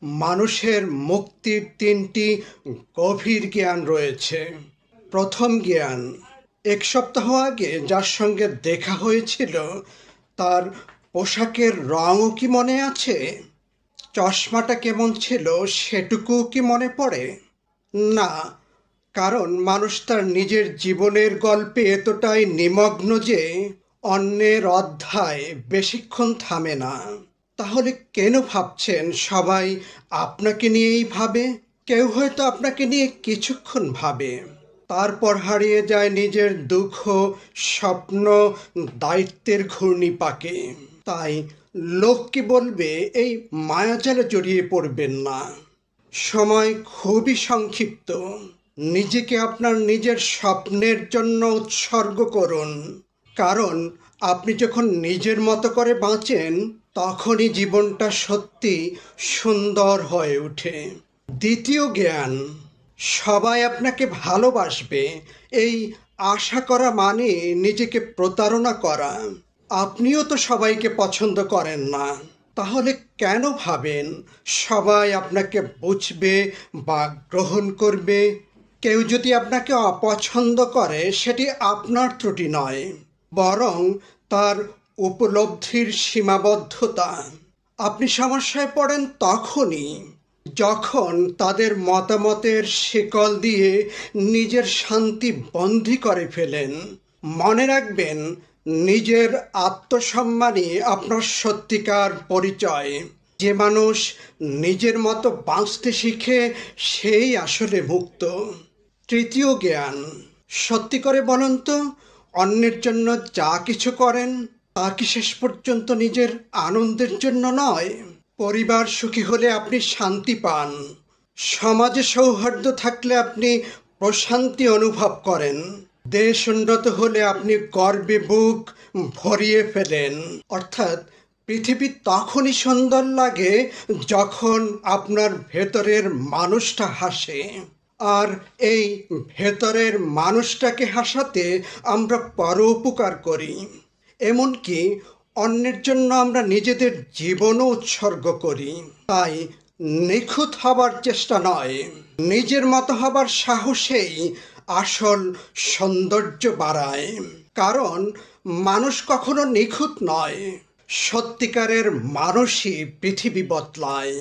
মানুষের মুক্তির তিনটি গভীর জ্ঞান রয়েছে। প্রথম জ্ঞান, 1 সপ্তাহ আগে যার সঙ্গে দেখা হয়েছিল তার পোশাকের রঙও কি মনে আছে? চশমাটা কেমন ছিল সেটুকুও কি মনে পড়ে? না, কারণ মানুষ তার নিজের জীবনের গল্পে এতটাই নিমগ্ন যে অন্যের অধ্যায় বেশিক্ষণ থামে না। তাহলে কেন ভাবছেন সবাই আপনাকে নিয়েই ভাবে? কেউ হয়তো আপনাকে নিয়ে কিছুক্ষণ ভাবে, তারপর হারিয়ে যায় নিজের দুঃখ, স্বপ্ন, দায়িত্বের ঘূর্ণিপাকে। তাই লোক কি বলবে এই মায়াজালে জড়িয়ে পড়বেন না। সময় খুবই সংক্ষিপ্ত। নিজেকে আপনার নিজের স্বপ্নের জন্য উৎসর্গ করুন, কারণ আপনি যখন নিজের মতো করে বাঁচেন তখনই জীবনটা সত্যি সুন্দর হয়ে ওঠে। দ্বিতীয় জ্ঞান, সবাই আপনাকে ভালোবাসবে এই আশা করা মানে নিজেকে প্রতারণা করা। আপনিও তো সবাইকে পছন্দ করেন না, তাহলে কেন ভাবেন সবাই আপনাকে বুঝবে বা গ্রহণ করবে? কেউ যদি আপনাকে অপছন্দ করে সেটি আপনার ত্রুটি নয়, বরং তার উপলব্ধির সীমাবদ্ধতা। আপনি সমস্যায় পড়েন তখনই যখন তাদের মতামতের শিকল দিয়ে নিজের শান্তি বন্দী করে ফেলেন। মনে রাখবেন, নিজের আত্মসম্মানই আপনার সত্যিকার পরিচয়। যে মানুষ নিজের মতো বাঁচতে শিখে সেই আসলে মুক্ত। তৃতীয় জ্ঞান, সত্যি করে বলুন তো, অন্যের জন্য যা কিছু করেন তা কি শেষ পর্যন্ত নিজের আনন্দের জন্য নয়? পরিবার সুখী হলে আপনি শান্তি পান, সমাজে সৌহার্দ্য থাকলে আপনি প্রশান্তি অনুভব করেন, দেশ উন্নত হলে আপনি গর্বে বুক ভরিয়ে ফেলেন। অর্থাৎ পৃথিবী তখনই সুন্দর লাগে যখন আপনার ভেতরের মানুষটা হাসে। আর এই ভেতরের মানুষটাকে হাসাতে আমরা পরোপকার করি, এমনকি অন্যের জন্য আমরা নিজেদের জীবনও উৎসর্গ করি। তাই নিখুঁত হবার চেষ্টা নয়, নিজের মতো হবার সাহসেই আসল সৌন্দর্য বাড়ায়। কারণ মানুষ কখনো নিখুঁত নয়, সত্যিকারের মানুষই পৃথিবী বদলায়।